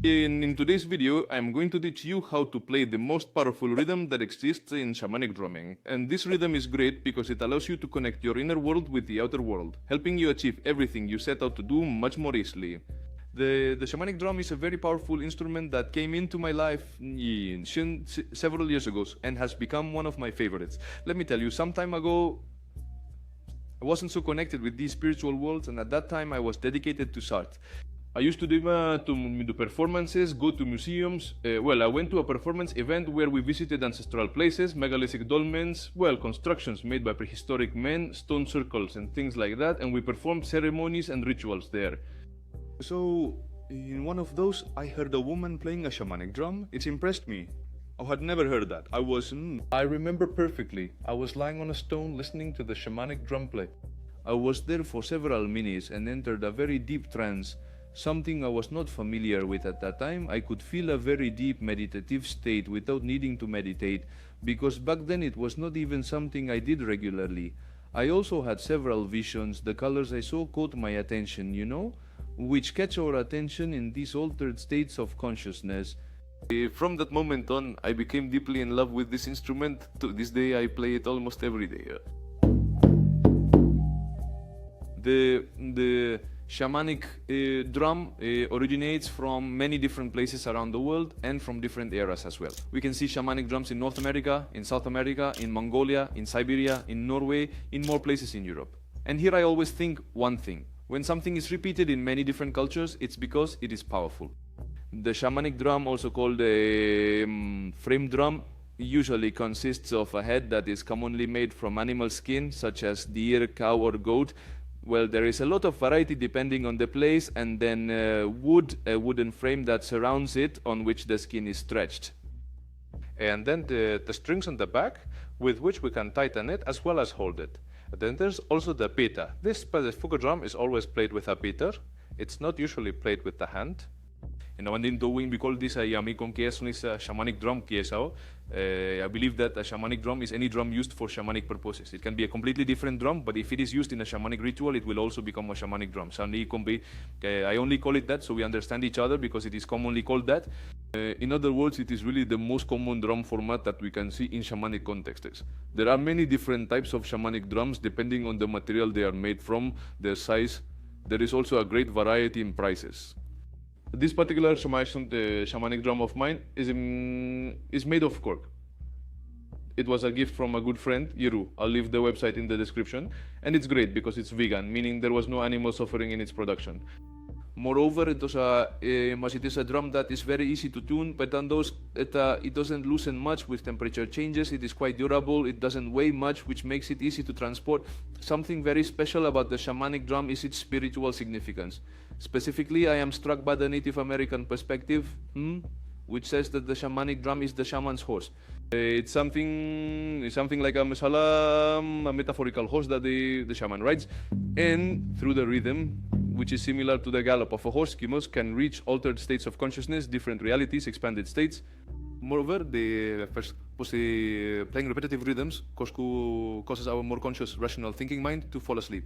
In today's video, I'm going to teach you how to play the most powerful rhythm that exists in shamanic drumming. And this rhythm is great because it allows you to connect your inner world with the outer world, helping you achieve everything you set out to do much more easily. The shamanic drum is a very powerful instrument that came into my life several years ago and has become one of my favorites. Let me tell you, some time ago, I wasn't so connected with these spiritual worlds, and at that time I was dedicated to art. I used to do performances, go to museums. I went to a performance event where we visited ancestral places, megalithic dolmens, constructions made by prehistoric men, stone circles and things like that, and we performed ceremonies and rituals there. So, in one of those, I heard a woman playing a shamanic drum. It impressed me. I had never heard that. I remember perfectly. I was lying on a stone listening to the shamanic drum play. I was there for several minutes and entered a very deep trance. Something I was not familiar with at that time. I could feel a very deep meditative state without needing to meditate, because back then it was not even something I did regularly. I also had several visions. The colors I saw caught my attention, which catch our attention in these altered states of consciousness. From that moment on, I became deeply in love with this instrument. To this day, I play it almost every day. The shamanic drum originates from many different places around the world and from different eras as well. We can see shamanic drums in North America, in South America, in Mongolia, in Siberia, in Norway, in more places in Europe. And here I always think one thing. When something is repeated in many different cultures, it's because it is powerful. The shamanic drum, also called a frame drum, usually consists of a head that is commonly made from animal skin, such as deer, cow, or goat. Well, there is a lot of variety depending on the place, and then a wooden frame that surrounds it, on which the skin is stretched. And then the strings on the back, with which we can tighten it as well as hold it. Then there's also the pita. This specific drum is always played with a pita. It's not usually played with the hand. And when we call this a shamanic drum. I believe that a shamanic drum is any drum used for shamanic purposes. It can be a completely different drum, but if it is used in a shamanic ritual, it will also become a shamanic drum. I only call it that so we understand each other, because it is commonly called that. In other words, it is really the most common drum format that we can see in shamanic contexts. There are many different types of shamanic drums depending on the material they are made from, their size. There is also a great variety in prices. This particular shamanic drum of mine is made of cork. It was a gift from a good friend, Yeru. I'll leave the website in the description. And it's great because it's vegan, meaning there was no animal suffering in its production. Moreover, it is a drum that is very easy to tune, but it doesn't loosen much with temperature changes. It is quite durable. It doesn't weigh much, which makes it easy to transport. Something very special about the shamanic drum is its spiritual significance. Specifically, I am struck by the Native American perspective, which says that the shamanic drum is the shaman's horse. It's something like a metaphorical horse that the shaman rides, and through the rhythm, which is similar to the gallop of a horse, Kimos can reach altered states of consciousness, different realities, expanded states. Moreover, playing repetitive rhythms causes our more conscious, rational thinking mind to fall asleep.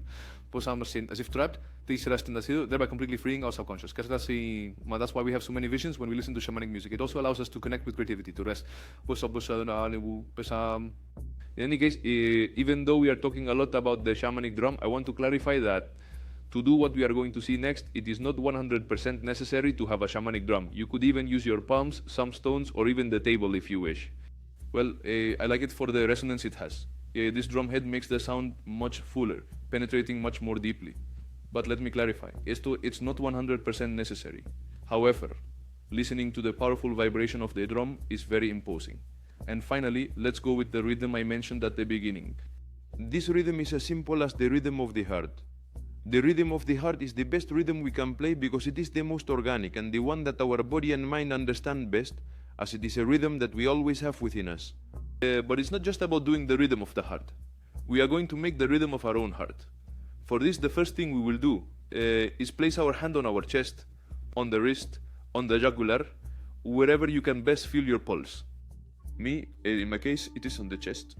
As if trapped, thereby completely freeing our subconscious. That's why we have so many visions when we listen to shamanic music. It also allows us to connect with creativity, to rest. In any case, even though we are talking a lot about the shamanic drum, I want to clarify that to do what we are going to see next, it is not 100% necessary to have a shamanic drum. You could even use your palms, some stones, or even the table if you wish. Well, I like it for the resonance it has. This drum head makes the sound much fuller, penetrating much more deeply. But let me clarify, it's not 100% necessary. However, listening to the powerful vibration of the drum is very imposing. And finally, let's go with the rhythm I mentioned at the beginning. This rhythm is as simple as the rhythm of the heart. The rhythm of the heart is the best rhythm we can play because it is the most organic and the one that our body and mind understand best, as it is a rhythm that we always have within us. But it's not just about doing the rhythm of the heart. We are going to make the rhythm of our own heart. For this, the first thing we will do is place our hand on our chest, on the wrist, on the jugular, wherever you can best feel your pulse. In my case, it is on the chest.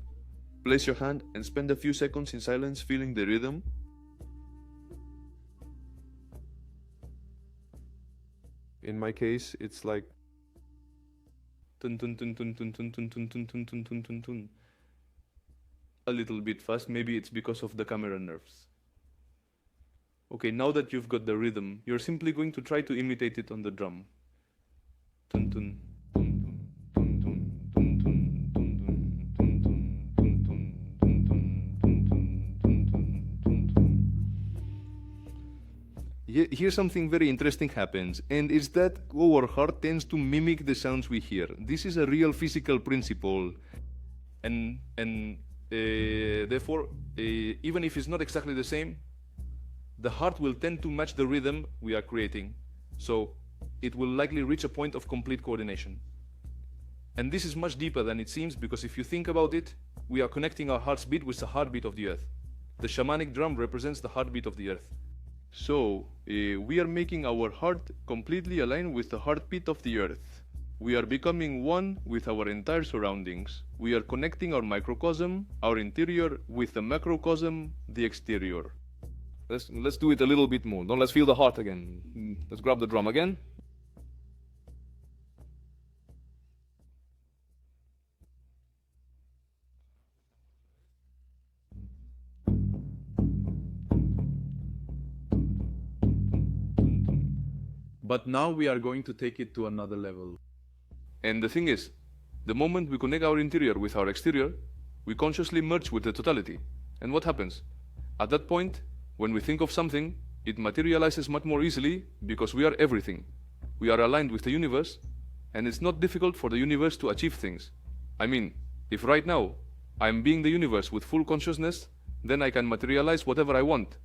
Place your hand and spend a few seconds in silence feeling the rhythm. In my case, it's like tun tun tun tun tun tun tun tun tun tun tun tun tun tun. A little bit fast. Maybe it's because of the camera nerves. Okay, now that you've got the rhythm, you're simply going to try to imitate it on the drum. Tun tun tun tun tun tun tun tun tun tun tun tun tun tun tun tun. Here something very interesting happens, and it's that our heart tends to mimic the sounds we hear. This is a real physical principle, and therefore, even if it's not exactly the same, the heart will tend to match the rhythm we are creating. So it will likely reach a point of complete coordination. And this is much deeper than it seems, because if you think about it, we are connecting our heart's beat with the heartbeat of the earth. The shamanic drum represents the heartbeat of the earth. So we are making our heart completely aligned with the heartbeat of the earth. We are becoming one with our entire surroundings. We are connecting our microcosm, our interior, with the macrocosm, the exterior. Let's do it a little bit more. Now let's feel the heart again. Let's grab the drum again. But now we are going to take it to another level. And the thing is, the moment we connect our interior with our exterior, we consciously merge with the totality. And what happens? At that point, when we think of something, it materializes much more easily because we are everything. We are aligned with the universe, and it's not difficult for the universe to achieve things. I mean, if right now I'm being the universe with full consciousness, then I can materialize whatever I want.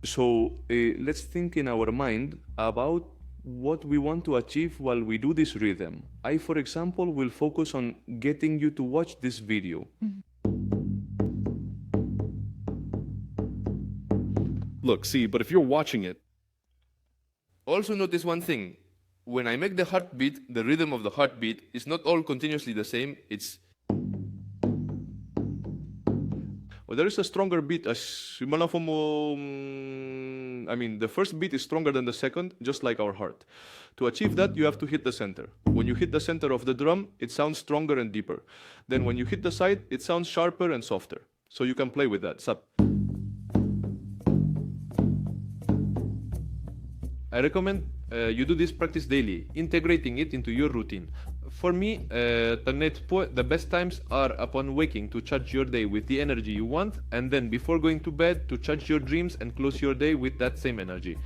So let's think in our mind about what we want to achieve while we do this rhythm. I, for example, will focus on getting you to watch this video. Look, see, but if you're watching it. Also notice one thing. When I make the heartbeat, the rhythm of the heartbeat is not all continuously the same. It's... Well, there is a stronger beat. The first beat is stronger than the second, just like our heart. To achieve that, you have to hit the center. When you hit the center of the drum, it sounds stronger and deeper. Then when you hit the side, it sounds sharper and softer. So you can play with that. Sup. I recommend you do this practice daily, integrating it into your routine. For me, the best times are upon waking to charge your day with the energy you want, and then before going to bed to charge your dreams and close your day with that same energy.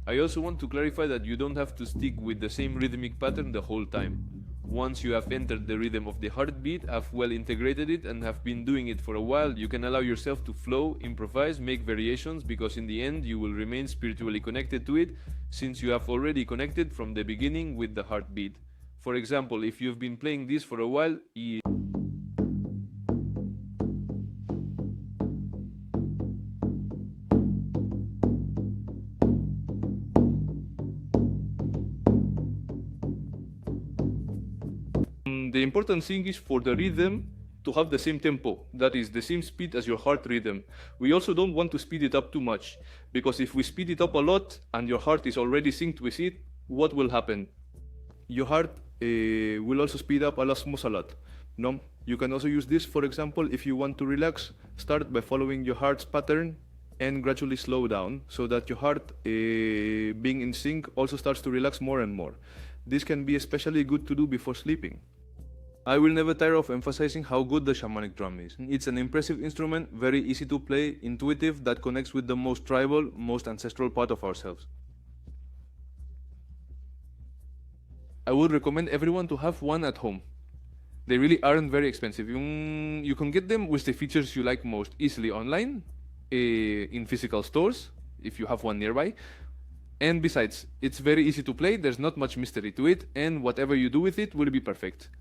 I also want to clarify that you don't have to stick with the same rhythmic pattern the whole time. Once you have entered the rhythm of the heartbeat, have well integrated it, and have been doing it for a while, you can allow yourself to flow, improvise, make variations, because in the end you will remain spiritually connected to it, since you have already connected from the beginning with the heartbeat. For example, if you've been playing this for a while, the important thing is for the rhythm to have the same tempo, that is, the same speed as your heart rhythm. We also don't want to speed it up too much, because if we speed it up a lot and your heart is already synced with it, what will happen? Your heart will also speed up a lot. No? You can also use this, for example, if you want to relax, start by following your heart's pattern and gradually slow down, so that your heart, being in sync, also starts to relax more and more. This can be especially good to do before sleeping. I will never tire of emphasizing how good the shamanic drum is. It's an impressive instrument, very easy to play, intuitive, that connects with the most tribal, most ancestral part of ourselves. I would recommend everyone to have one at home. They really aren't very expensive. You can get them with the features you like most easily online, in physical stores, if you have one nearby. And besides, it's very easy to play, there's not much mystery to it, and whatever you do with it will be perfect.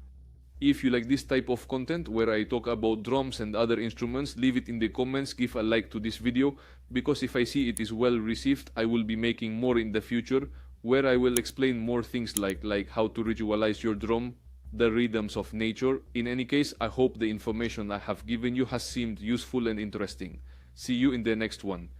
If you like this type of content where I talk about drums and other instruments, leave it in the comments, give a like to this video, because if I see it is well received, I will be making more in the future, where I will explain more things like how to ritualize your drum, the rhythms of nature. In any case, I hope the information I have given you has seemed useful and interesting. See you in the next one.